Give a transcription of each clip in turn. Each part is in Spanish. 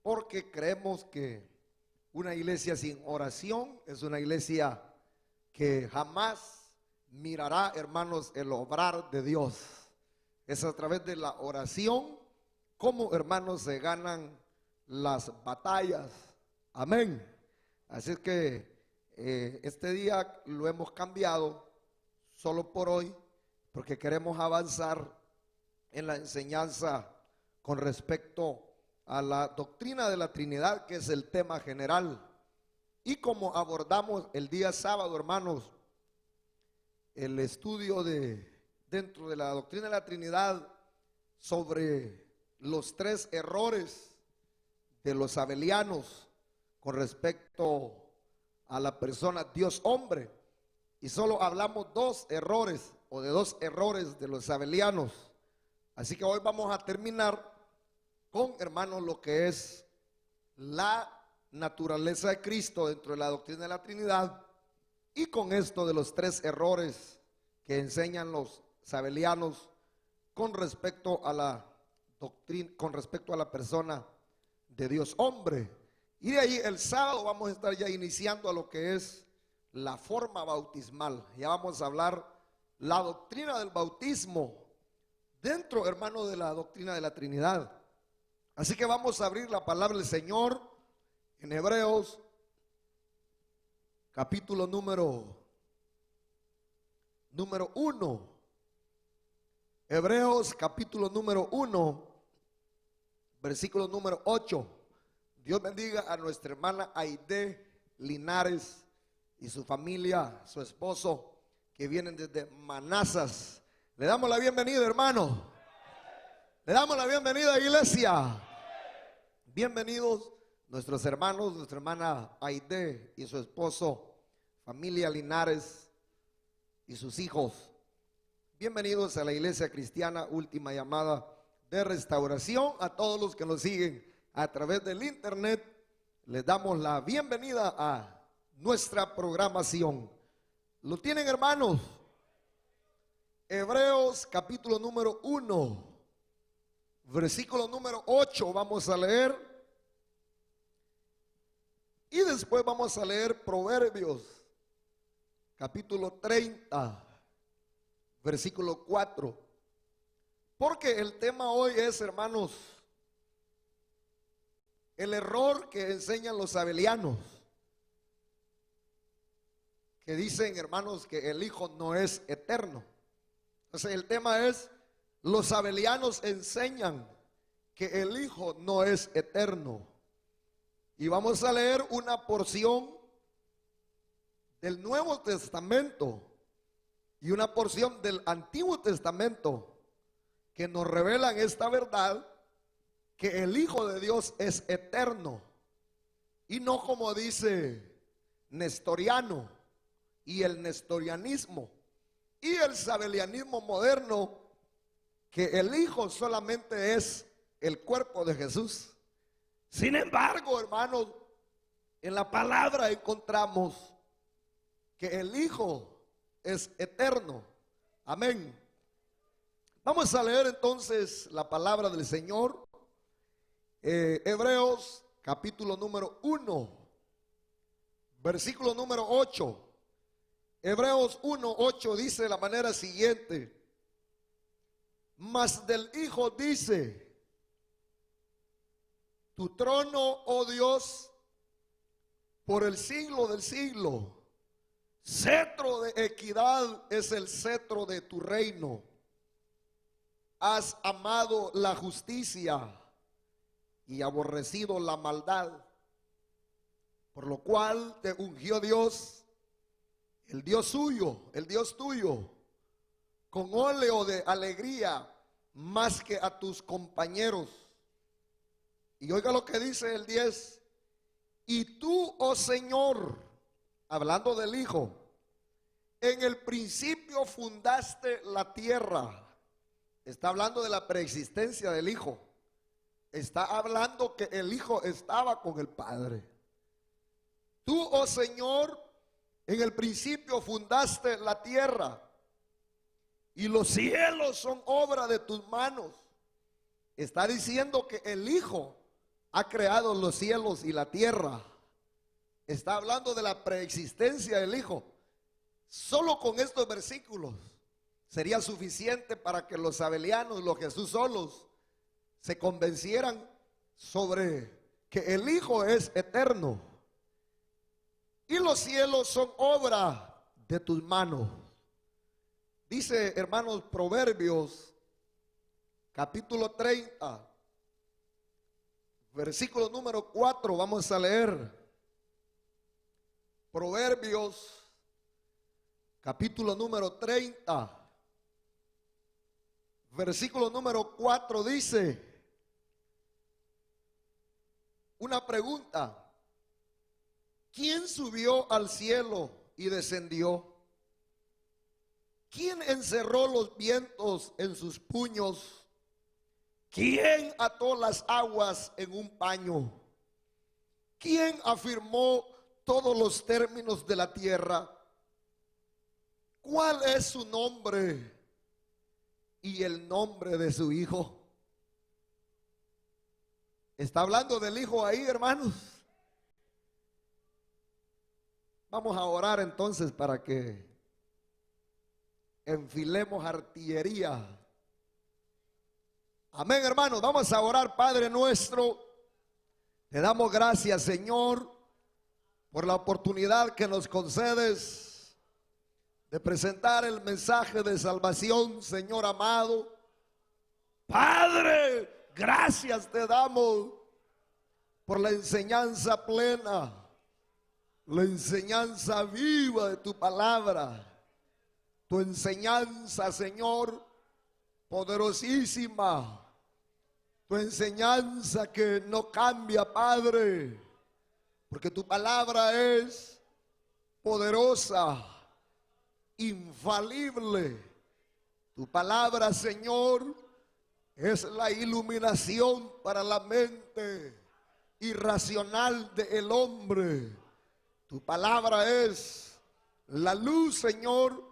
porque creemos que una iglesia sin oración es una iglesia que jamás mirará, hermanos, el obrar de Dios. Es a través de la oración como, hermanos, se ganan las batallas. Amén. Así es que este día lo hemos cambiado solo por hoy, porque queremos avanzar en la enseñanza con respecto a la doctrina de la Trinidad, que es el tema general. Y como abordamos el día sábado, hermanos, el estudio dentro de la doctrina de la Trinidad sobre los 3 errores de los sabelianos con respecto a la persona Dios hombre, y solo hablamos 2 errores o de 2 errores de los sabelianos. Así que hoy vamos a terminar con, hermanos, lo que es la naturaleza de Cristo dentro de la doctrina de la Trinidad, y con esto de los 3 errores que enseñan los sabelianos con respecto a la doctrina, con respecto a la persona de Dios hombre. Y de ahí el sábado vamos a estar ya iniciando a lo que es la forma bautismal. Ya vamos a hablar la doctrina del bautismo dentro, hermano, de la doctrina de la Trinidad. Así que vamos a abrir la palabra del Señor en Hebreos capítulo número 1. Hebreos capítulo número 1, versículo número 8. Dios bendiga a nuestra hermana Aide Linares y su familia, su esposo, que vienen desde Manassas. Le damos la bienvenida, hermano. Le damos la bienvenida, iglesia. Bienvenidos nuestros hermanos, nuestra hermana Aide y su esposo, familia Linares y sus hijos. Bienvenidos a la iglesia cristiana Última Llamada de Restauración. A todos los que nos siguen a través del internet, les damos la bienvenida a nuestra programación. ¿Lo tienen, hermanos? Hebreos capítulo número 1, versículo número 8 vamos a leer, y después vamos a leer Proverbios capítulo 30, versículo 4, porque el tema hoy es, hermanos, el error que enseñan los sabelianos, que dicen, hermanos, que el Hijo no es eterno. Entonces el tema es: los sabelianos enseñan que el Hijo no es eterno. Y vamos a leer una porción del Nuevo Testamento y una porción del Antiguo Testamento que nos revelan esta verdad, que el Hijo de Dios es eterno, y no como dice Nestoriano y el nestorianismo y el sabelianismo moderno, que el Hijo solamente es el cuerpo de Jesús. Sin embargo, hermanos, en la palabra encontramos que el Hijo es eterno. Amén. Vamos a leer entonces la palabra del Señor. Hebreos capítulo número 1, versículo número 8. Hebreos 1:8 dice de la manera siguiente: mas del Hijo dice, tu trono, oh Dios, por el siglo del siglo, cetro de equidad es el cetro de tu reino. Has amado la justicia y aborrecido la maldad, por lo cual te ungió Dios, el Dios suyo, el Dios tuyo, con óleo de alegría más que a tus compañeros. Y oiga lo que dice el 10: y tú, oh Señor, hablando del Hijo, en el principio fundaste la tierra. Está hablando de la preexistencia del Hijo. Está hablando que el Hijo estaba con el Padre. Tú, oh Señor, en el principio fundaste la tierra, y los cielos son obra de tus manos. Está diciendo que el Hijo ha creado los cielos y la tierra. Está hablando de la preexistencia del Hijo. Solo con estos versículos sería suficiente para que los sabelianos, los Jesús solos, se convencieran sobre que el Hijo es eterno y los cielos son obra de tus manos. Dice, hermanos, Proverbios capítulo 30, versículo número 4, vamos a leer. Proverbios capítulo número 30, versículo número 4 dice, una pregunta: ¿quién subió al cielo y descendió? ¿Quién encerró los vientos en sus puños? ¿Quién ató las aguas en un paño? ¿Quién afirmó todos los términos de la tierra? ¿Cuál es su nombre y el nombre de su Hijo? Está hablando del Hijo ahí, hermanos. Vamos a orar entonces para que enfilemos artillería. Amén, hermanos. Vamos a orar. Padre nuestro, te damos gracias, Señor, por la oportunidad que nos concedes de presentar el mensaje de salvación, Señor amado. Padre, gracias te damos por la enseñanza plena, la enseñanza viva de tu palabra, tu enseñanza, Señor, poderosísima, tu enseñanza que no cambia, Padre, porque tu palabra es poderosa, infalible. Tu palabra, Señor, es la iluminación para la mente irracional del hombre. Tu palabra es la luz, Señor,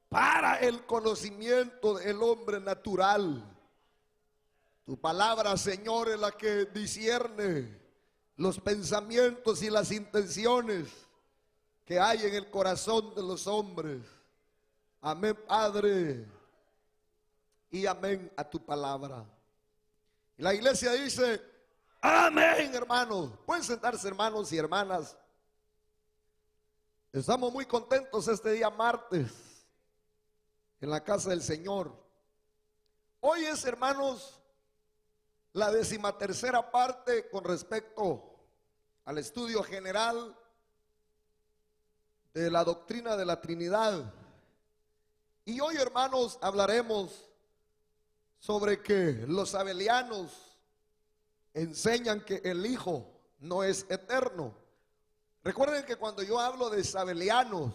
para el conocimiento del hombre natural. Tu palabra, Señor, es la que discierne los pensamientos y las intenciones que hay en el corazón de los hombres. Amén, Padre, y amén a tu palabra. Y la iglesia dice, amén, hermanos. Pueden sentarse, hermanos y hermanas. Estamos muy contentos este día martes en la casa del Señor. Hoy es, hermanos, la 13ª parte con respecto al estudio general de la doctrina de la Trinidad. Y hoy, hermanos, hablaremos sobre que los sabelianos enseñan que el Hijo no es eterno. Recuerden que cuando yo hablo de sabelianos,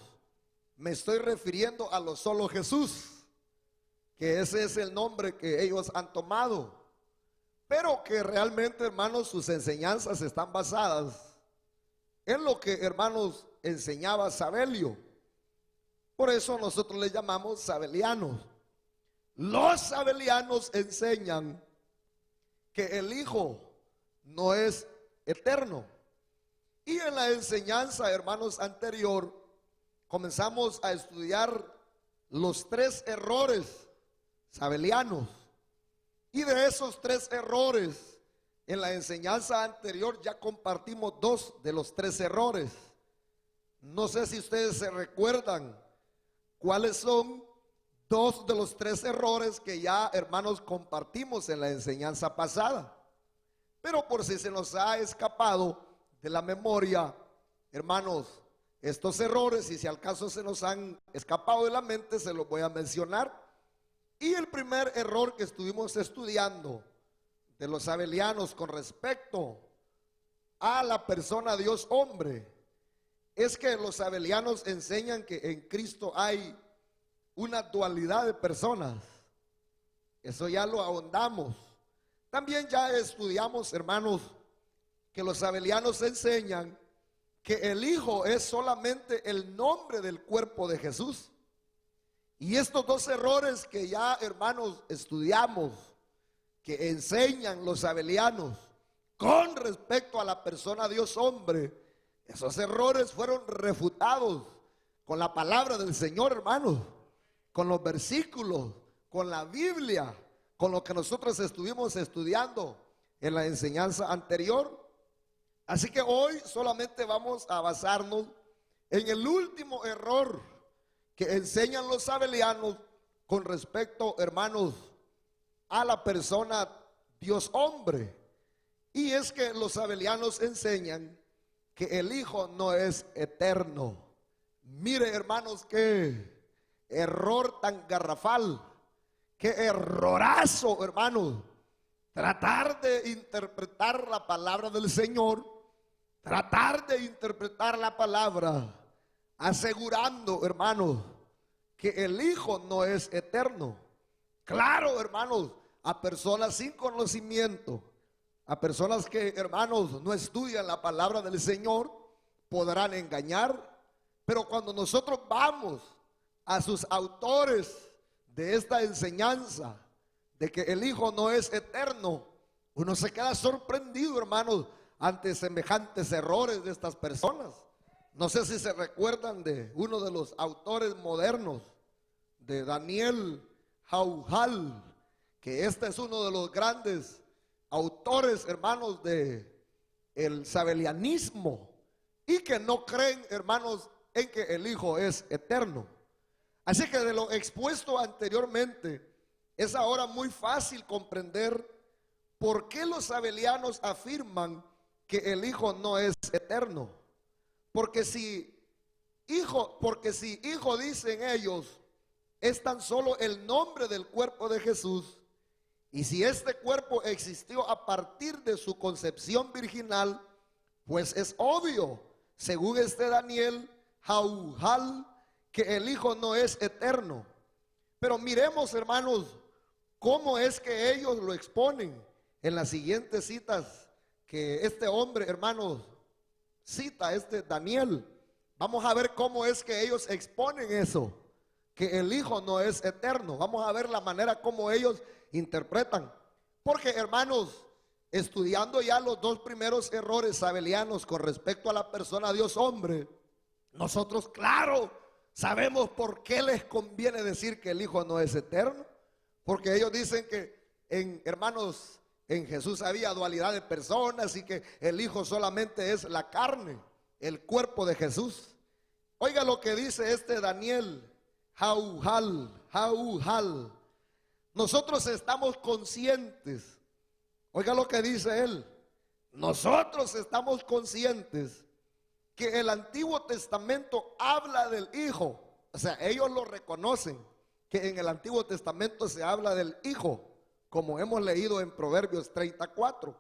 me estoy refiriendo a lo solo Jesús, que ese es el nombre que ellos han tomado, pero que realmente, hermanos, sus enseñanzas están basadas en lo que, hermanos, enseñaba Sabelio. Por eso nosotros les llamamos sabelianos. Los sabelianos enseñan que el Hijo no es eterno. Y en la enseñanza, hermanos, anterior, comenzamos a estudiar los 3 errores sabelianos. Y de esos 3 errores, en la enseñanza anterior ya compartimos 2 de los 3 errores. No sé si ustedes se recuerdan cuáles son 2 de los 3 errores que ya, hermanos, compartimos en la enseñanza pasada. Pero por si se nos ha escapado de la memoria, hermanos, estos errores, y si al caso se nos han escapado de la mente, se los voy a mencionar. Y el primer error que estuvimos estudiando de los sabelianos con respecto a la persona Dios hombre es que los sabelianos enseñan que en Cristo hay una dualidad de personas. Eso ya lo ahondamos. También ya estudiamos, hermanos, que los sabelianos enseñan que el Hijo es solamente el nombre del cuerpo de Jesús. Y estos 2 errores que ya, hermanos, estudiamos, que enseñan los sabelianos con respecto a la persona Dios hombre, esos errores fueron refutados con la palabra del Señor, hermanos, con los versículos, con la Biblia, con lo que nosotros estuvimos estudiando en la enseñanza anterior. Así que hoy solamente vamos a basarnos en el último error que enseñan los sabelianos con respecto, hermanos, a la persona Dios hombre. Y es que los sabelianos enseñan que el Hijo no es eterno. Mire, hermanos, qué error tan garrafal, qué errorazo, hermanos, tratar de interpretar la palabra del Señor, tratar de interpretar la palabra asegurando, hermanos, que el Hijo no es eterno. Claro, hermanos, a personas sin conocimiento, a personas que, hermanos, no estudian la palabra del Señor, podrán engañar. Pero cuando nosotros vamos a sus autores de esta enseñanza de que el Hijo no es eterno, uno se queda sorprendido, hermanos, ante semejantes errores de estas personas. No sé si se recuerdan de uno de los autores modernos, de Daniel Hauhal, que este es uno de los grandes autores, hermanos, de el sabelianismo, y que no creen, hermanos, en que el Hijo es eterno. Así que de lo expuesto anteriormente, es ahora muy fácil comprender por qué los sabelianos afirman que el Hijo no es eterno. Porque si hijo dicen ellos, es tan solo el nombre del cuerpo de Jesús. Y si este cuerpo existió a partir de su concepción virginal, pues es obvio, según este Daniel Hauhal, que el Hijo no es eterno. Pero miremos, hermanos, cómo es que ellos lo exponen en las siguientes citas que este hombre, hermanos, cita, este Daniel. Vamos a ver cómo es que ellos exponen eso, que el Hijo no es eterno. Vamos a ver la manera como ellos interpretan. Porque, hermanos, estudiando ya los dos primeros errores sabelianos con respecto a la persona Dios hombre, nosotros, claro, sabemos por qué les conviene decir que el Hijo no es eterno. Porque ellos dicen que, hermanos, en Jesús había dualidad de personas y que el Hijo solamente es la carne, el cuerpo de Jesús. Oiga lo que dice este Daniel Hauhal. Nosotros estamos conscientes, oiga lo que dice él, nosotros estamos conscientes que el Antiguo Testamento habla del Hijo. O sea, ellos lo reconocen, que en el Antiguo Testamento se habla del Hijo, como hemos leído en Proverbios 34.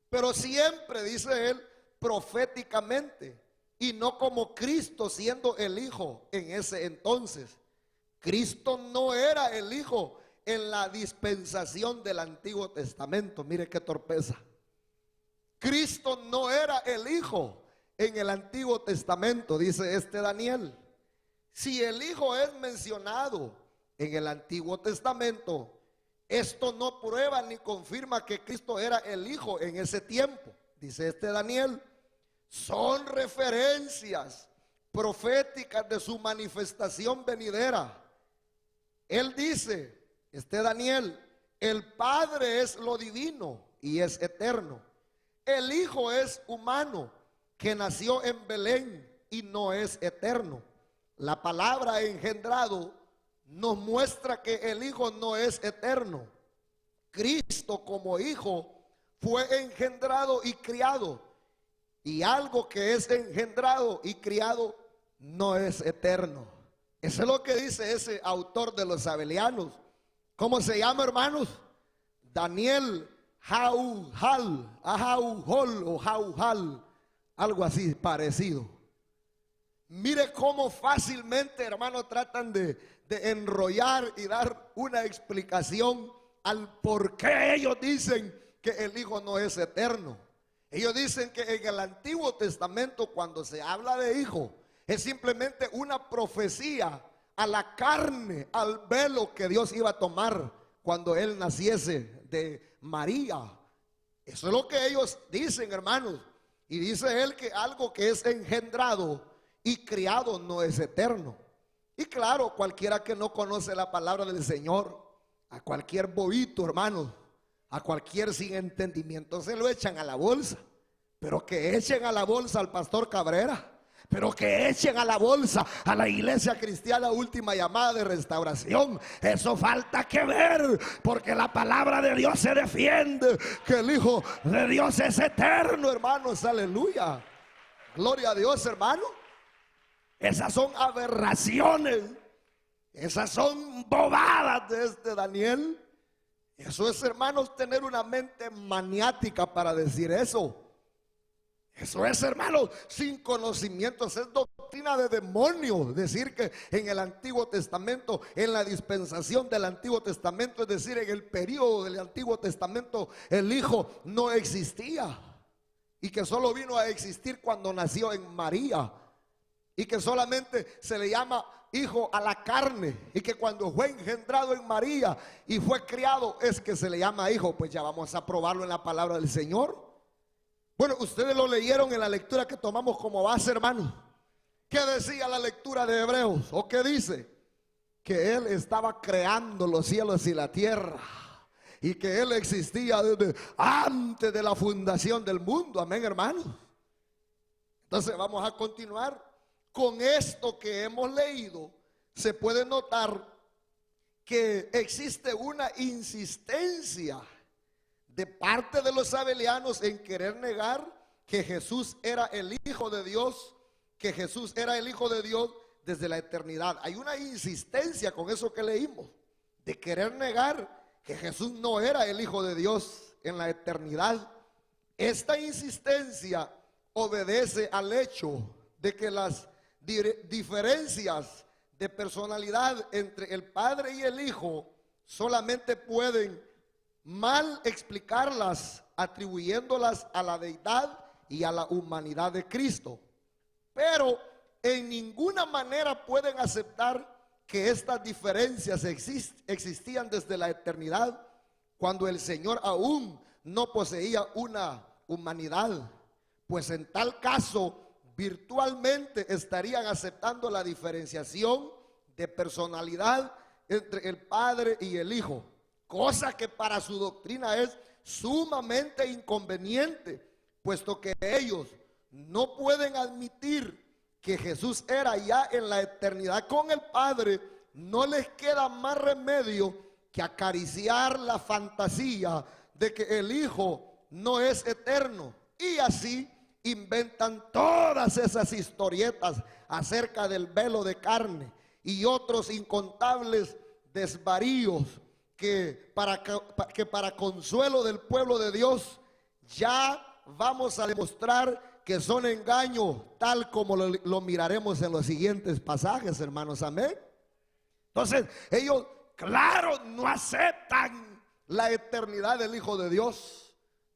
Pero siempre, dice él, proféticamente, y no como Cristo siendo el Hijo en ese entonces. Cristo no era el Hijo en la dispensación del Antiguo Testamento. Mire qué torpeza. Cristo no era el Hijo en el Antiguo Testamento, dice este Daniel. Si el Hijo es mencionado en el Antiguo Testamento, esto no prueba ni confirma que Cristo era el Hijo en ese tiempo, dice este Daniel. Son referencias proféticas de su manifestación venidera. Él dice, este Daniel, el Padre es lo divino y es eterno. El Hijo es humano, que nació en Belén y no es eterno. La palabra engendrado nos muestra que el Hijo no es eterno. Cristo como Hijo fue engendrado y criado. Y algo que es engendrado y criado no es eterno. Eso es lo que dice ese autor de los sabelianos. ¿Cómo se llama, hermanos? Daniel Hauhal, o Hauhal, algo así parecido. Mire cómo fácilmente, hermanos, tratan de enrollar y dar una explicación al por qué ellos dicen que el Hijo no es eterno. Ellos dicen que en el Antiguo Testamento, cuando se habla de Hijo, es simplemente una profecía a la carne, al velo que Dios iba a tomar cuando Él naciese de María. Eso es lo que ellos dicen, hermanos. Y dice él que algo que es engendrado y criado no es eterno. Y claro, cualquiera que no conoce la palabra del Señor, a cualquier bobito, hermanos, a cualquier sin entendimiento se lo echan a la bolsa. Pero que echen a la bolsa al pastor Cabrera, pero que echen a la bolsa a la Iglesia Cristiana Última Llamada de Restauración, eso falta que ver, porque la palabra de Dios se defiende, que el Hijo de Dios es eterno, hermanos, aleluya, gloria a Dios, hermano. Esas son aberraciones, esas son bobadas de este Daniel. Eso es, hermanos, tener una mente maniática para decir eso. Eso es, hermanos, sin conocimientos, es doctrina de demonios. Decir que en el Antiguo Testamento, en la dispensación del Antiguo Testamento, es decir, en el periodo del Antiguo Testamento, el Hijo no existía. Y que solo vino a existir cuando nació en María. Y que solamente se le llama hijo a la carne. Y que cuando fue engendrado en María y fue criado, es que se le llama hijo. Pues ya vamos a probarlo en la palabra del Señor. Bueno, ustedes lo leyeron en la lectura que tomamos como base, hermano. ¿Qué decía la lectura de Hebreos? ¿O qué dice? Que Él estaba creando los cielos y la tierra. Y que Él existía desde antes de la fundación del mundo. Amén, hermano. Entonces vamos a continuar. Con esto que hemos leído, se puede notar que existe una insistencia de parte de los sabelianos en querer negar que Jesús era el Hijo de Dios, que Jesús era el Hijo de Dios desde la eternidad. Hay una insistencia con eso que leímos, de querer negar que Jesús no era el Hijo de Dios en la eternidad. Esta insistencia obedece al hecho de que las diferencias de personalidad entre el Padre y el Hijo solamente pueden mal explicarlas atribuyéndolas a la deidad y a la humanidad de Cristo, pero en ninguna manera pueden aceptar que estas diferencias existían desde la eternidad, cuando el Señor aún no poseía una humanidad, pues en tal caso virtualmente estarían aceptando la diferenciación de personalidad entre el Padre y el Hijo, cosa que para su doctrina es sumamente inconveniente, puesto que ellos no pueden admitir que Jesús era ya en la eternidad con el Padre. No les queda más remedio que acariciar la fantasía de que el Hijo no es eterno, y así inventan todas esas historietas acerca del velo de carne y otros incontables desvaríos que para consuelo del pueblo de Dios ya vamos a demostrar que son engaños, tal como lo miraremos en los siguientes pasajes, hermanos, amén. Entonces ellos, claro, no aceptan la eternidad del Hijo de Dios.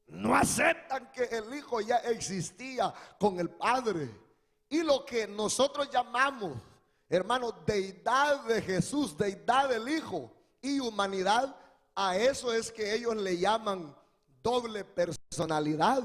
No aceptan que el Hijo ya existía con el Padre. Y lo que nosotros llamamos, hermanos, deidad de Jesús, deidad del Hijo y humanidad, a eso es que ellos le llaman doble personalidad.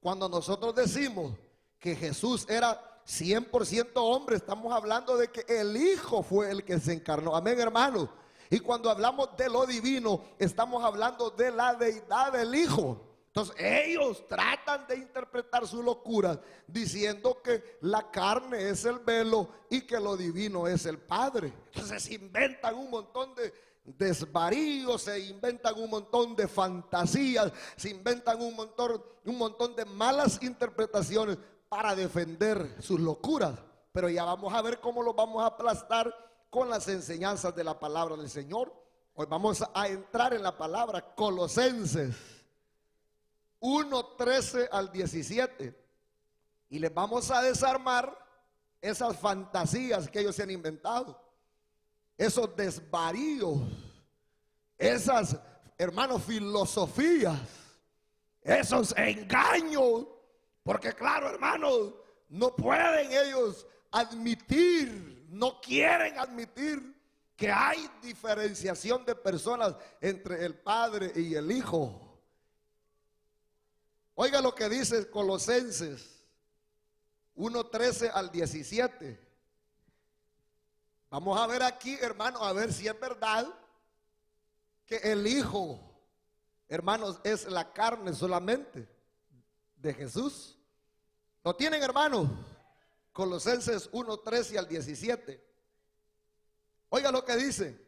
Cuando nosotros decimos que Jesús era 100% hombre, estamos hablando de que el Hijo fue el que se encarnó. Amén, hermanos. Y cuando hablamos de lo divino, estamos hablando de la deidad del Hijo. Entonces ellos tratan de interpretar su locura diciendo que la carne es el velo y que lo divino es el Padre. Entonces inventan un montón de desvaríos, se inventan un montón de fantasías, se inventan un montón de malas interpretaciones para defender sus locuras. Pero ya vamos a ver cómo lo vamos a aplastar con las enseñanzas de la palabra del Señor. Hoy vamos a entrar en la palabra Colosenses 1:13 al 17, y les vamos a desarmar esas fantasías que ellos se han inventado, esos desvaríos, esas, hermanos, filosofías, esos engaños, porque claro, hermanos, no pueden ellos admitir, no quieren admitir que hay diferenciación de personas entre el Padre y el Hijo. Oiga lo que dice Colosenses 1:13 al 17. Vamos a ver aquí, hermanos, a ver si es verdad que el Hijo, hermanos, es la carne solamente de Jesús. ¿Lo tienen, hermanos? Colosenses 1:13 al 17. Oiga lo que dice: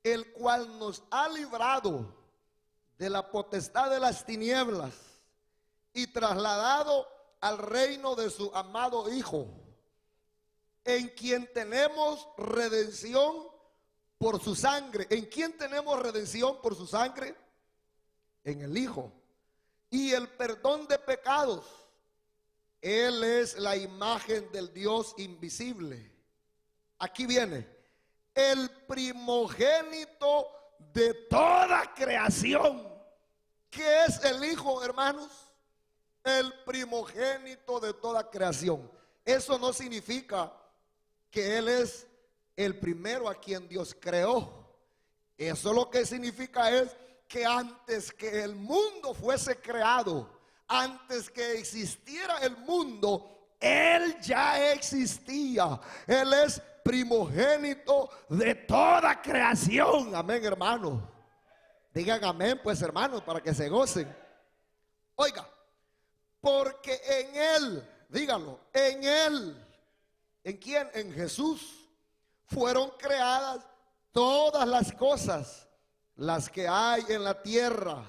el cual nos ha librado de la potestad de las tinieblas y trasladado al reino de su amado Hijo, en quien tenemos redención por su sangre. ¿En quién tenemos redención por su sangre? En el Hijo. Y el perdón de pecados. Él es la imagen del Dios invisible. Aquí viene: el primogénito de toda creación. ¿Qué es el Hijo, hermanos? El primogénito de toda creación. Eso no significa que Él es el primero a quien Dios creó. Eso lo que significa es que antes que el mundo fuese creado, antes que existiera el mundo, Él ya existía. Él es primogénito de toda creación. Amén, hermano. Digan amén, pues, hermanos, para que se gocen. Oiga, porque en Él, dígalo, en Él, ¿en quién? En Jesús fueron creadas todas las cosas, las que hay en la tierra,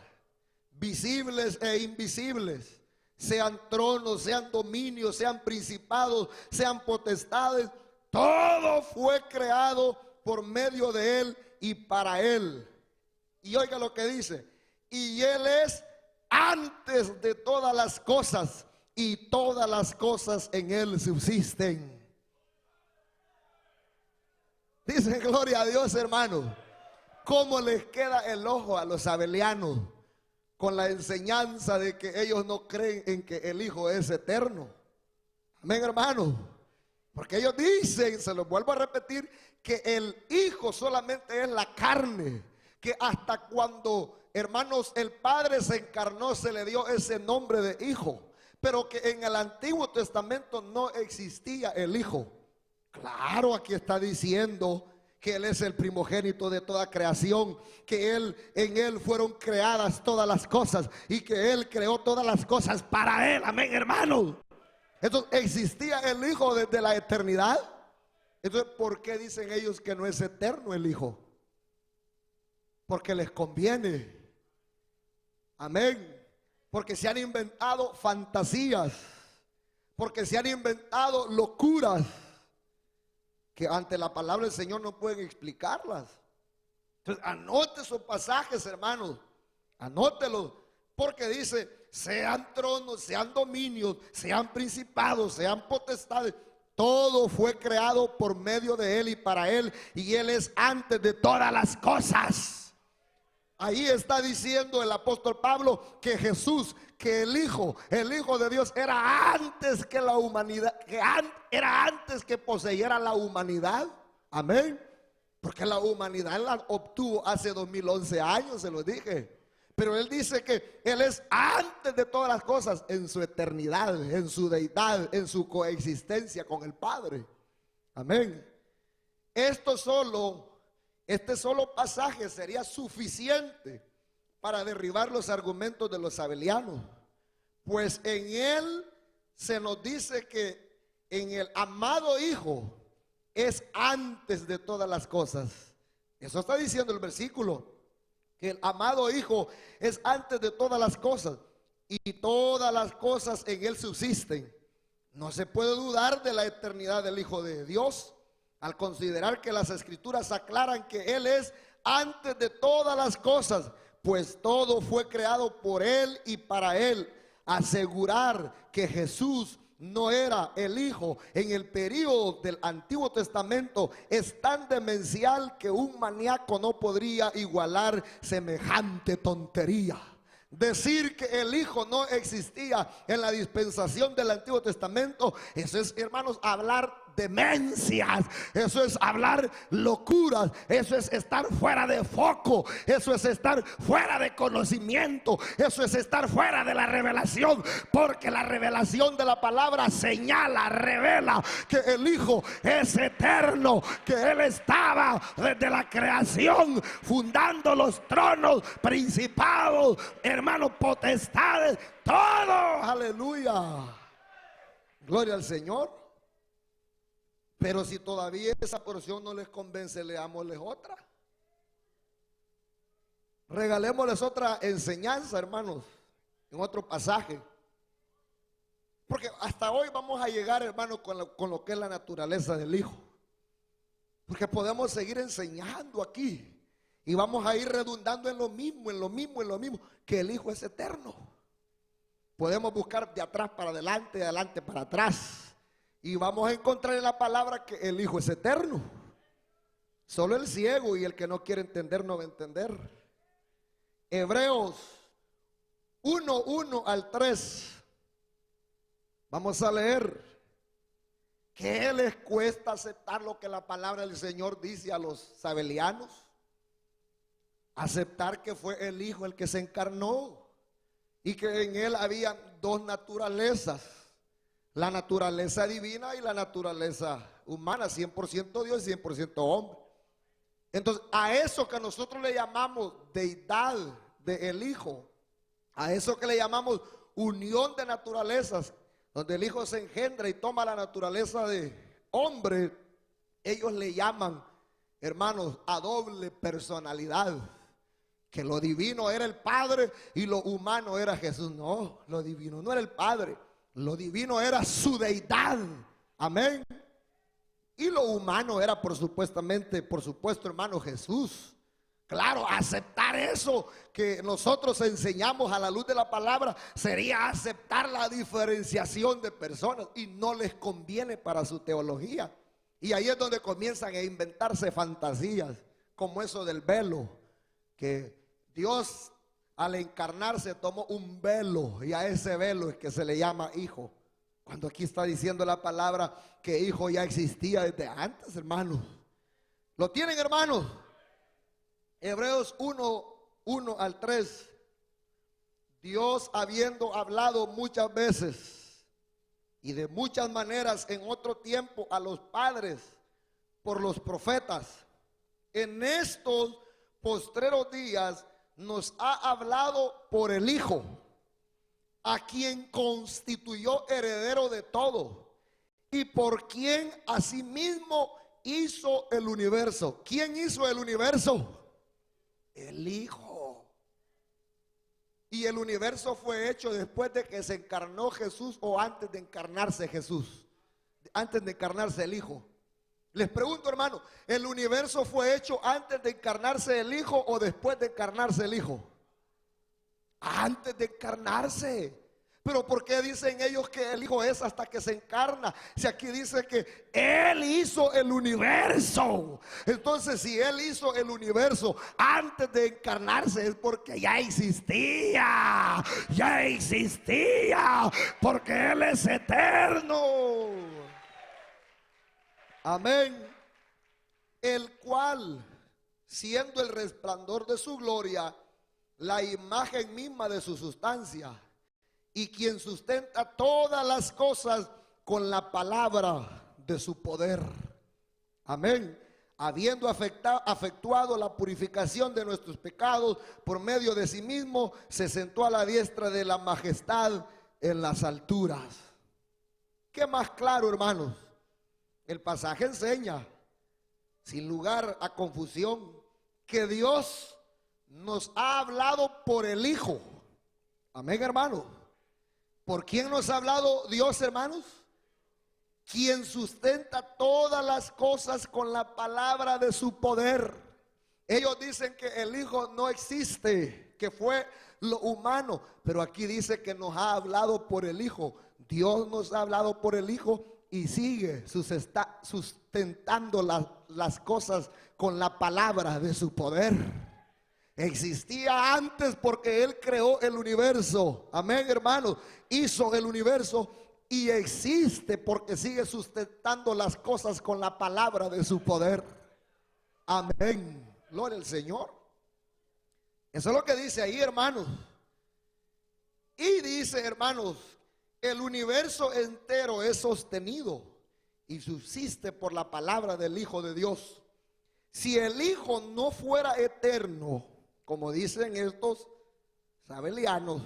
visibles e invisibles, sean tronos, sean dominios, sean principados, sean potestades. Todo fue creado por medio de Él y para Él. Y oiga lo que dice: y Él es antes de todas las cosas, y todas las cosas en Él subsisten. Dicen gloria a Dios, hermano. ¿Cómo les queda el ojo a los abelianos con la enseñanza de que ellos no creen en que el Hijo es eterno? Amén, hermano. Porque ellos dicen, se los vuelvo a repetir, que el Hijo solamente es la carne, que hasta cuando, hermanos, el Padre se encarnó, se le dio ese nombre de Hijo, pero que en el Antiguo Testamento no existía el Hijo. Claro, aquí está diciendo que Él es el primogénito de toda creación, que en Él fueron creadas todas las cosas y que Él creó todas las cosas para Él. Amén, hermano. Entonces, ¿existía el Hijo desde la eternidad? Entonces, ¿por qué dicen ellos que no es eterno el Hijo? Porque les conviene. Amén. Porque se han inventado fantasías, porque se han inventado locuras que ante la palabra del Señor no pueden explicarlas. Entonces, anote esos pasajes, hermanos, anótelos, porque dice: sean tronos, sean dominios, sean principados, sean potestades, todo fue creado por medio de Él y para Él, y Él es antes de todas las cosas. Ahí está diciendo el apóstol Pablo que Jesús, que el Hijo de Dios era antes que la humanidad, era antes que poseyera la humanidad. Amén. Porque la humanidad la obtuvo hace 2011 años, se lo dije. Pero Él dice que Él es antes de todas las cosas, en su eternidad, en su deidad, en su coexistencia con el Padre. Amén. Este solo pasaje sería suficiente para derribar los argumentos de los abelianos, pues en Él se nos dice que en el amado Hijo es antes de todas las cosas. Eso está diciendo el versículo, que el amado Hijo es antes de todas las cosas y todas las cosas en Él subsisten. No se puede dudar de la eternidad del Hijo de Dios, al considerar que las Escrituras aclaran que Él es antes de todas las cosas, pues todo fue creado por Él y para Él. Asegurar que Jesús no era el Hijo en el periodo del Antiguo Testamento es tan demencial que un maníaco no podría igualar semejante tontería. Decir que el Hijo no existía en la dispensación del Antiguo Testamento, eso es, hermanos, hablar demencias, eso es hablar locuras, eso es estar fuera de foco, eso es estar fuera de conocimiento, eso es estar fuera de la revelación, porque la revelación de la palabra señala, revela que el Hijo es eterno, que Él estaba desde la creación fundando los tronos, principados, hermanos, potestades, todo, aleluya, gloria al Señor. Pero si todavía esa porción no les convence, leámosles otra. Regalémosles otra enseñanza, hermanos, en otro pasaje. Porque hasta hoy vamos a llegar, hermanos, con lo que es la naturaleza del Hijo. Porque podemos seguir enseñando aquí. Y vamos a ir redundando en lo mismo, en lo mismo, en lo mismo. Que el Hijo es eterno. Podemos buscar de atrás para adelante, de adelante para atrás. Y vamos a encontrar en la palabra que el Hijo es eterno. Solo el ciego y el que no quiere entender no va a entender. Hebreos 1:1 al 3. Vamos a leer. ¿Qué les cuesta aceptar lo que la palabra del Señor dice a los sabelianos? Aceptar que fue el Hijo el que se encarnó y que en Él había dos naturalezas. La naturaleza divina y la naturaleza humana, 100% Dios y 100% hombre. Entonces, a eso que nosotros le llamamos deidad del Hijo, a eso que le llamamos unión de naturalezas, donde el Hijo se engendra y toma la naturaleza de hombre, ellos le llaman, hermanos, a doble personalidad. Que lo divino era el Padre y lo humano era Jesús. No, lo divino no era el Padre. Lo divino era su deidad, amén. Y lo humano era por supuesto, hermano, Jesús. Claro, aceptar eso que nosotros enseñamos a la luz de la palabra sería aceptar la diferenciación de personas y no les conviene para su teología. Y ahí es donde comienzan a inventarse fantasías, como eso del velo, que Dios al encarnarse tomó un velo y a ese velo es que se le llama hijo. Cuando aquí está diciendo la palabra que hijo ya existía desde antes, hermanos. ¿Lo tienen, hermanos? Hebreos 1:1 al 3. Dios, habiendo hablado muchas veces y de muchas maneras en otro tiempo a los padres por los profetas, en estos postreros días nos ha hablado por el Hijo, a quien constituyó heredero de todo y por quien asimismo hizo el universo. ¿Quién hizo el universo? El Hijo. Y el universo fue hecho después de que se encarnó Jesús o antes de encarnarse Jesús, antes de encarnarse el Hijo. Les pregunto, hermano, ¿el universo fue hecho antes de encarnarse el Hijo o después de encarnarse el Hijo? Antes de encarnarse. Pero ¿por qué dicen ellos que el Hijo es hasta que se encarna? Si aquí dice que Él hizo el universo. Entonces, si Él hizo el universo antes de encarnarse, es porque ya existía. Ya existía. Porque Él es eterno. Amén. El cual, siendo el resplandor de su gloria, la imagen misma de su sustancia, y quien sustenta todas las cosas con la palabra de su poder. Amén. Habiendo efectuado la purificación de nuestros pecados por medio de sí mismo, se sentó a la diestra de la majestad en las alturas. ¿Qué más claro, hermanos? El pasaje enseña, sin lugar a confusión, que Dios nos ha hablado por el Hijo. Amén, hermanos. ¿Por quién nos ha hablado Dios, hermanos? Quien sustenta todas las cosas con la palabra de su poder. Ellos dicen que el Hijo no existe, que fue lo humano, pero aquí dice que nos ha hablado por el Hijo. Dios nos ha hablado por el Hijo y sigue sustentando las cosas con la palabra de su poder. Existía antes porque Él creó el universo. Amén, hermanos. Hizo el universo y existe porque sigue sustentando las cosas con la palabra de su poder. Amén. Gloria al Señor. Eso es lo que dice ahí, hermanos. Y dice, hermanos, el universo entero es sostenido y subsiste por la palabra del Hijo de Dios. Si el Hijo no fuera eterno, como dicen estos sabelianos,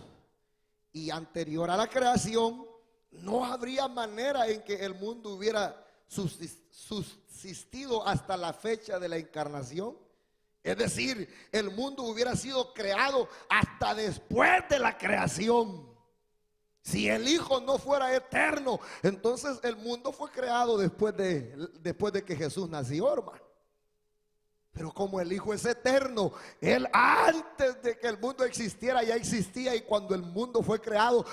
y anterior a la creación, no habría manera en que el mundo hubiera subsistido hasta la fecha de la encarnación. Es decir, el mundo hubiera sido creado hasta después de la creación. Si el Hijo no fuera eterno, entonces el mundo fue creado después de que Jesús nació, hermano. Pero como el Hijo es eterno, Él antes de que el mundo existiera ya existía, y cuando el mundo fue creado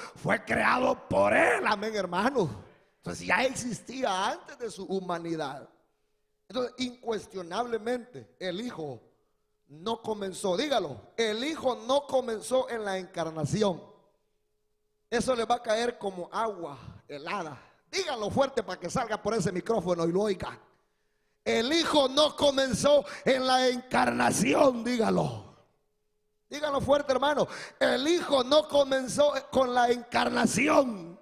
por Él. Amén, hermanos. Entonces ya existía antes de su humanidad. Entonces, incuestionablemente, el Hijo no comenzó, dígalo, el Hijo no comenzó en la encarnación. Eso le va a caer como agua helada. Dígalo fuerte para que salga por ese micrófono y lo oiga. El Hijo no comenzó en la encarnación, dígalo. Dígalo fuerte, hermano. El Hijo no comenzó con la encarnación.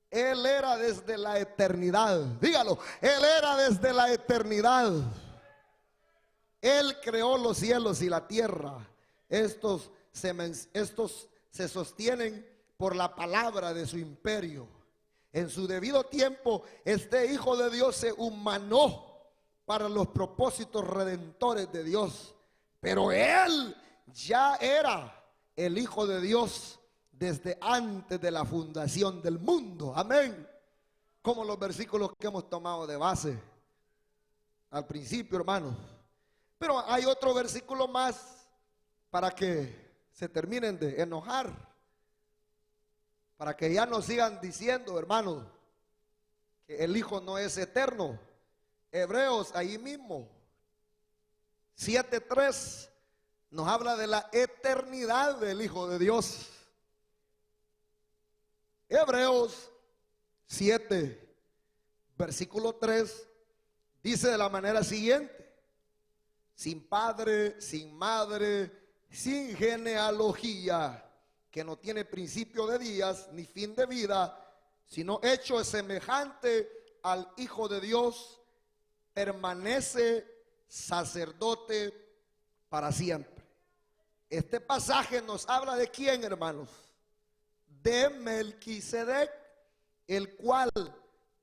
Él era desde la eternidad. Dígalo, Él era desde la eternidad. Él creó los cielos y la tierra. Estos se sostienen por la palabra de su imperio. En su debido tiempo, este Hijo de Dios se humanó para los propósitos redentores de Dios. Pero Él ya era el Hijo de Dios desde antes de la fundación del mundo. Amén. Como los versículos que hemos tomado de base al principio, hermanos. Pero hay otro versículo más para que se terminen de enojar. Para que ya no sigan diciendo, hermanos, que el Hijo no es eterno. Hebreos, ahí mismo, 7:3, nos habla de la eternidad del Hijo de Dios. Hebreos 7, versículo 3, dice de la manera siguiente: sin padre, sin madre, sin genealogía, que no tiene principio de días ni fin de vida, sino hecho semejante al Hijo de Dios, permanece sacerdote para siempre. Este pasaje nos habla de quién, hermanos, de Melquisedec, el cual,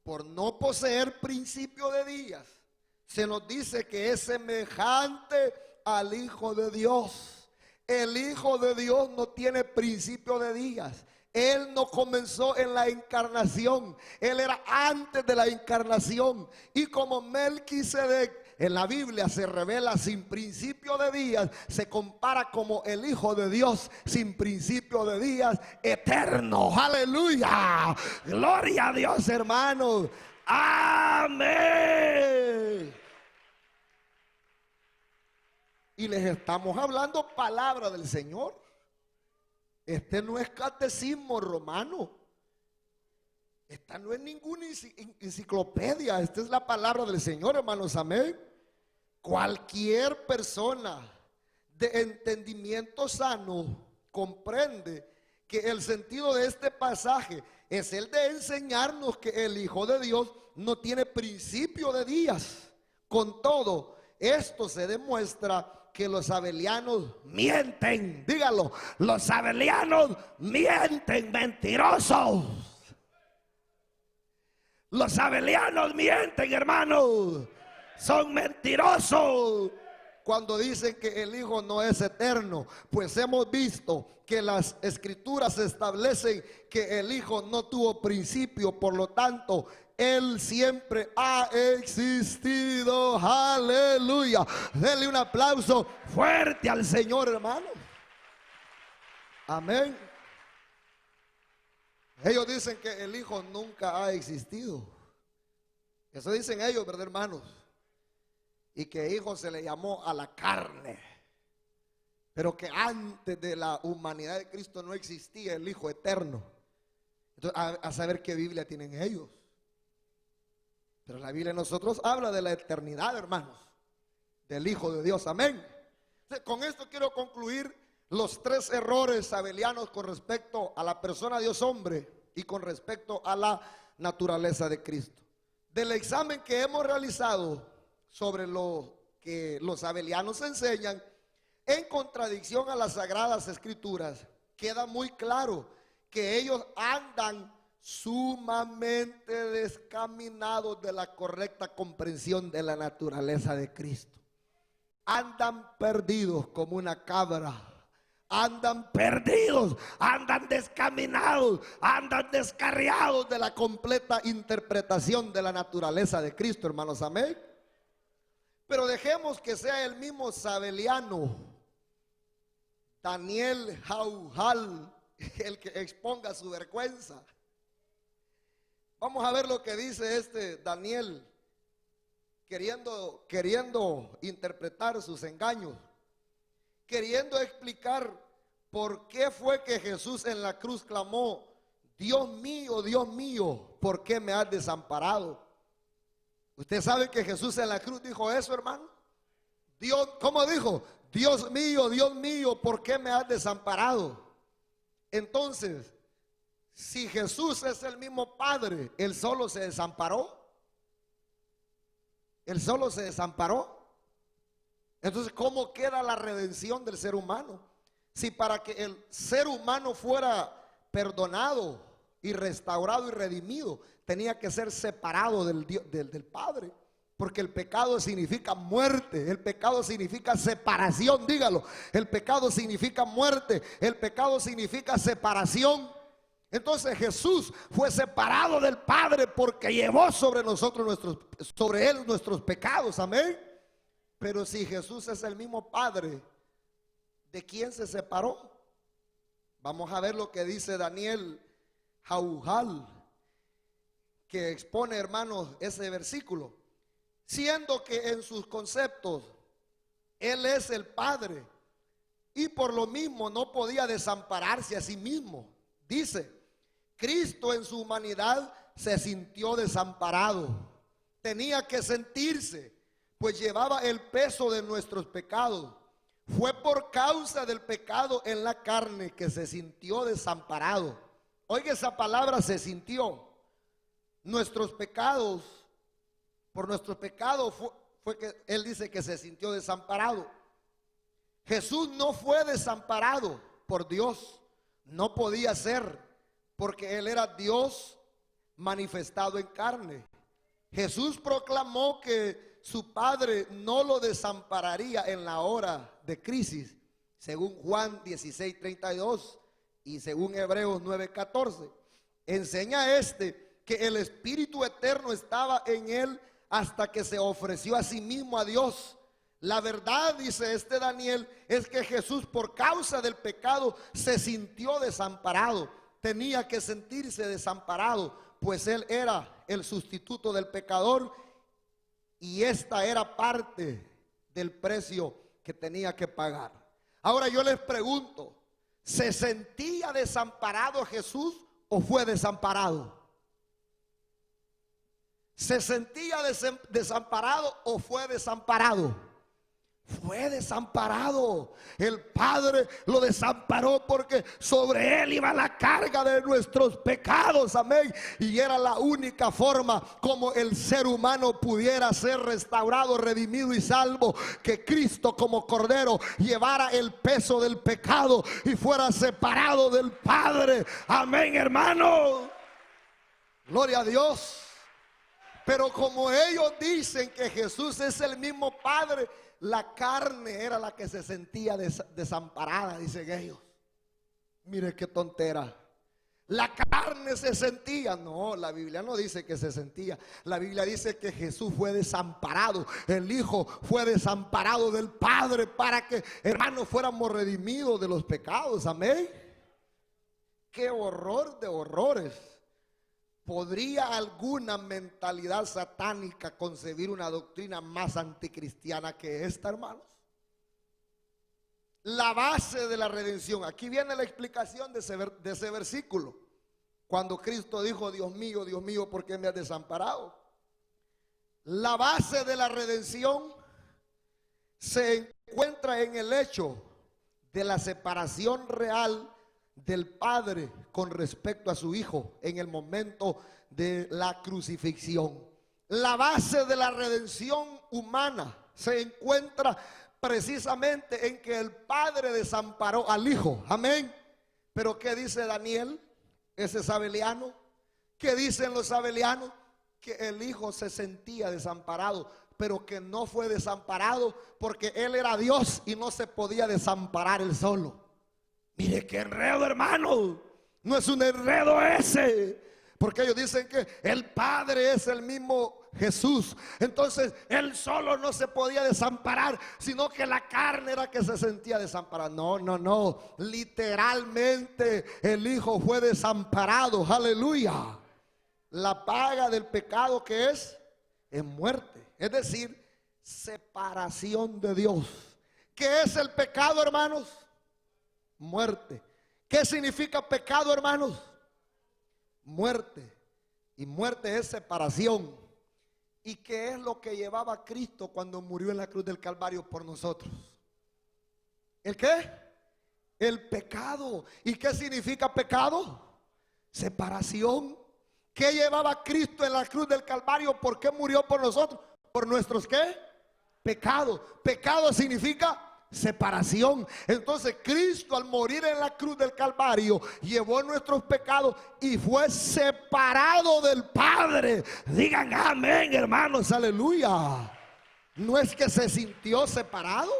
por no poseer principio de días, se nos dice que es semejante al Hijo de Dios. El Hijo de Dios no tiene principio de días. Él no comenzó en la encarnación. Él era antes de la encarnación. Y como Melquisedec en la Biblia se revela sin principio de días, se compara como el Hijo de Dios sin principio de días, eterno. Aleluya. Gloria a Dios, hermanos. Amén. Y les estamos hablando palabra del Señor. Este no es catecismo romano. Esta no es ninguna enciclopedia. Esta es la palabra del Señor, hermanos. Amén. Cualquier persona de entendimiento sano comprende que el sentido de este pasaje es el de enseñarnos que el Hijo de Dios no tiene principio de días. Con todo, esto se demuestra que los sabelianos mienten. Dígalo, los sabelianos mienten, mentirosos. Los sabelianos mienten, hermanos. Son mentirosos cuando dicen que el Hijo no es eterno. Pues hemos visto que las Escrituras establecen que el Hijo no tuvo principio, por lo tanto Él siempre ha existido. Aleluya. Denle un aplauso fuerte al Señor, hermano. Amén. Ellos dicen que el Hijo nunca ha existido. Eso dicen ellos, ¿verdad, hermanos? Y que Hijo se le llamó a la carne. Pero que antes de la humanidad de Cristo no existía el Hijo eterno. Entonces, a saber qué Biblia tienen ellos. Pero la Biblia de nosotros habla de la eternidad, hermanos, del Hijo de Dios, amén. Entonces, con esto quiero concluir los 3 errores abelianos con respecto a la persona Dios hombre y con respecto a la naturaleza de Cristo. Del examen que hemos realizado sobre lo que los abelianos enseñan, en contradicción a las Sagradas Escrituras, queda muy claro que ellos andan sumamente descaminados de la correcta comprensión de la naturaleza de Cristo. Andan perdidos como una cabra, andan perdidos, andan descaminados, andan descarriados de la completa interpretación de la naturaleza de Cristo, hermanos, amén. Pero dejemos que sea el mismo sabeliano, Daniel Jaujal, el que exponga su vergüenza. Vamos a ver lo que dice este Daniel, queriendo interpretar sus engaños, queriendo explicar por qué fue que Jesús en la cruz clamó: Dios mío, ¿por qué me has desamparado? Usted sabe que Jesús en la cruz dijo eso, hermano. Dios, ¿cómo dijo? Dios mío, ¿por qué me has desamparado? Entonces, si Jesús es el mismo Padre, ¿Él solo se desamparó? ¿Él solo se desamparó? Entonces, ¿cómo queda la redención del ser humano? Si para que el ser humano fuera perdonado y restaurado y redimido, tenía que ser separado del Padre. Porque el pecado significa muerte, el pecado significa separación, dígalo. El pecado significa muerte, el pecado significa separación. Entonces Jesús fue separado del Padre porque llevó sobre nosotros sobre Él nuestros pecados, amén. Pero si Jesús es el mismo Padre, ¿de quién se separó? Vamos a ver lo que dice Daniel Jaujal, que expone, hermanos, ese versículo. Siendo que en sus conceptos Él es el Padre y por lo mismo no podía desampararse a sí mismo. Dice, Cristo en su humanidad se sintió desamparado. Tenía que sentirse, pues llevaba el peso de nuestros pecados. Fue por causa del pecado en la carne que se sintió desamparado. Oiga esa palabra, se sintió. Nuestros pecados, por nuestros pecados fue que Él dice que se sintió desamparado. Jesús no fue desamparado por Dios. No podía ser, porque Él era Dios manifestado en carne. Jesús proclamó que su Padre no lo desampararía en la hora de crisis, según Juan 16:32 y según Hebreos 9:14. Enseña que el Espíritu Eterno estaba en Él hasta que se ofreció a sí mismo a Dios. La verdad, dice este Daniel, es que Jesús por causa del pecado se sintió desamparado. Tenía que sentirse desamparado, pues Él era el sustituto del pecador y esta era parte del precio que tenía que pagar. Ahora yo les pregunto, ¿se sentía desamparado Jesús o fue desamparado? ¿Se sentía desamparado o fue desamparado? Fue desamparado. El Padre lo desamparó porque sobre Él iba la carga de nuestros pecados, amén. Y era la única forma como el ser humano pudiera ser restaurado, redimido y salvo, que Cristo como Cordero llevara el peso del pecado y fuera separado del Padre, amén, hermano. Gloria a Dios. Pero como ellos dicen que Jesús es el mismo Padre, la carne era la que se sentía desamparada, dicen ellos. Mire qué tontera. La carne se sentía. No, la Biblia no dice que se sentía. La Biblia dice que Jesús fue desamparado. El Hijo fue desamparado del Padre para que, hermanos, fuéramos redimidos de los pecados. Amén. Qué horror de horrores. ¿Podría alguna mentalidad satánica concebir una doctrina más anticristiana que esta, hermanos? La base de la redención. Aquí viene la explicación de ese versículo. cuando Cristo dijo: Dios mío, ¿por qué me has desamparado? La base de la redención se encuentra en el hecho de la separación real del Padre con respecto a su Hijo en el momento de la crucifixión. La base de la redención humana se encuentra precisamente en que el Padre desamparó al Hijo. Amén. Pero ¿qué dice Daniel? Ese sabeliano. ¿Qué dicen los sabelianos? Que el Hijo se sentía desamparado, pero que no fue desamparado porque Él era Dios y no se podía desamparar Él solo. Mire qué enredo, hermano. No es un enredo ese, porque ellos dicen que el Padre es el mismo Jesús. Entonces Él solo no se podía desamparar, sino que la carne era que se sentía desamparada. No. Literalmente el Hijo fue desamparado. Aleluya. La paga del pecado, que es muerte. Es decir, separación de Dios. ¿Qué es el pecado, hermanos? Muerte. ¿Qué significa pecado, hermanos? Muerte. Y muerte es separación. ¿Y qué es lo que llevaba a Cristo cuando murió en la cruz del Calvario por nosotros? ¿El qué? El pecado. ¿Y qué significa pecado? Separación. ¿Qué llevaba a Cristo en la cruz del Calvario? ¿Por qué murió por nosotros? ¿Por nuestros qué? Pecados. Pecado significa separación. Entonces Cristo, al morir en la cruz del Calvario, llevó nuestros pecados y fue separado del Padre. Digan amén, hermanos, aleluya. No es que se sintió separado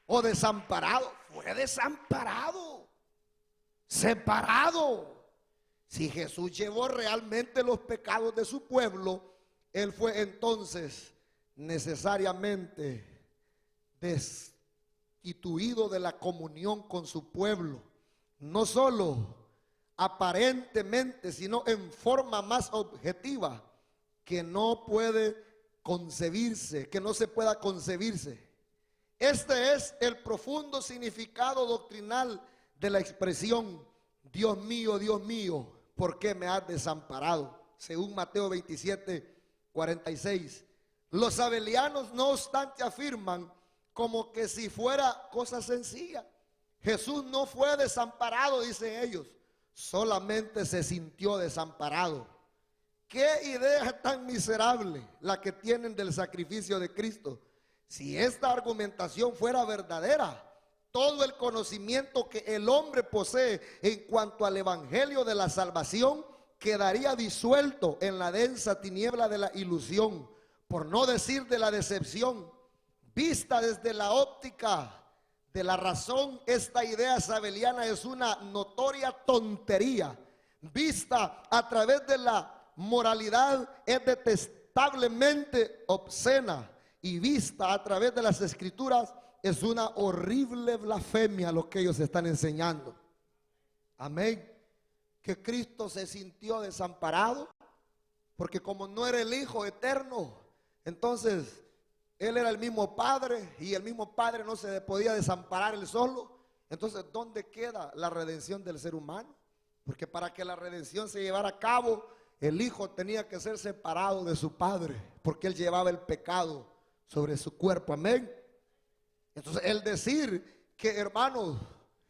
o desamparado, fue desamparado, separado. Si Jesús llevó realmente los pecados de su pueblo, Él fue entonces necesariamente destituido de la comunión con su pueblo. No solo aparentemente, sino en forma más objetiva, que no puede concebirse, que no se pueda concebirse. Este es el profundo significado doctrinal de la expresión: Dios mío, ¿por qué me has desamparado? Según Mateo 27:46. Los sabelianos, no obstante, afirman como que si fuera cosa sencilla. Jesús no fue desamparado, dicen ellos, solamente se sintió desamparado. ¿Qué idea tan miserable la que tienen del sacrificio de Cristo? Si esta argumentación fuera verdadera, todo el conocimiento que el hombre posee en cuanto al evangelio de la salvación quedaría disuelto en la densa tiniebla de la ilusión, por no decir de la decepción. Vista desde la óptica de la razón, esta idea sabeliana es una notoria tontería. Vista a través de la moralidad, es detestablemente obscena, y vista a través de las escrituras, es una horrible blasfemia lo que ellos están enseñando. Amén. Que Cristo se sintió desamparado porque como no era el Hijo eterno, entonces Él era el mismo Padre, y el mismo Padre no se podía desamparar Él solo. Entonces, ¿dónde queda la redención del ser humano? Porque para que la redención se llevara a cabo, el Hijo tenía que ser separado de su Padre, porque Él llevaba el pecado sobre su cuerpo. Amén. Entonces, el decir que, hermanos,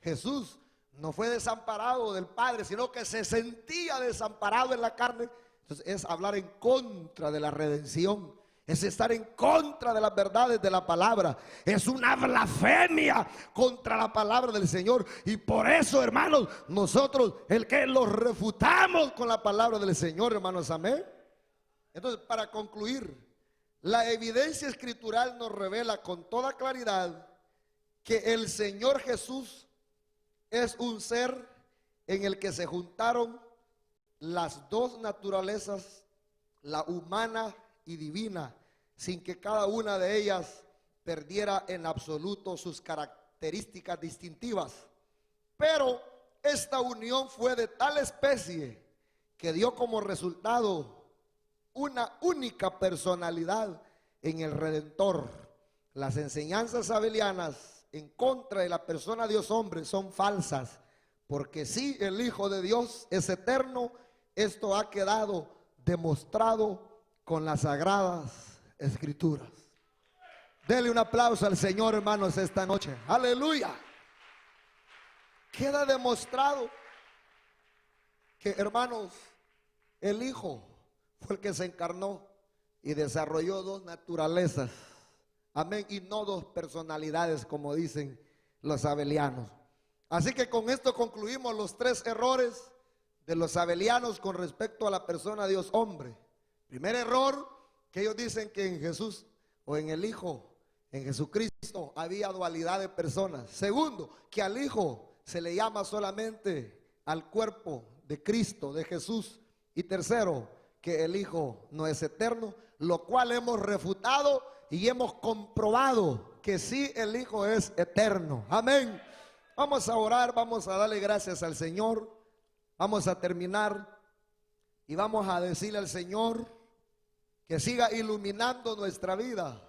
Jesús no fue desamparado del Padre, sino que se sentía desamparado en la carne, entonces es hablar en contra de la redención. Es estar en contra de las verdades de la palabra. Es una blasfemia contra la palabra del Señor. Y por eso, hermanos, nosotros el que los refutamos con la palabra del Señor, hermanos, amén. Entonces, para concluir, la evidencia escritural nos revela con toda claridad que el Señor Jesús es un ser en el que se juntaron las dos naturalezas, la humana y divina, sin que cada una de ellas perdiera en absoluto sus características distintivas. Pero esta unión fue de tal especie que dio como resultado una única personalidad en el Redentor. Las enseñanzas sabelianas en contra de la persona Dios hombre son falsas, porque si el Hijo de Dios es eterno, esto ha quedado demostrado con las sagradas escrituras. Dele un aplauso al Señor, hermanos, esta noche. Aleluya. Queda demostrado que, hermanos, el Hijo fue el que se encarnó y desarrolló dos naturalezas. Amén. Y no dos personalidades, como dicen los abelianos. Así que con esto concluimos los tres errores de los abelianos con respecto a la persona Dios hombre. Primer error, que ellos dicen que en Jesús o en el Hijo, en Jesucristo, había dualidad de personas. Segundo, que al Hijo se le llama solamente al cuerpo de Cristo, de Jesús. Y tercero, que el Hijo no es eterno, lo cual hemos refutado y hemos comprobado que sí, el Hijo es eterno. Amén. Vamos a orar, vamos a darle gracias al Señor. Vamos a terminar y vamos a decirle al Señor que siga iluminando nuestra vida,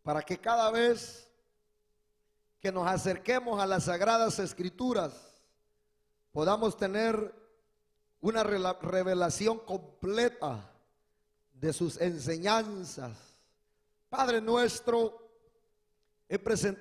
para que cada vez que nos acerquemos a las sagradas escrituras podamos tener una revelación completa de sus enseñanzas. Padre nuestro, he presentado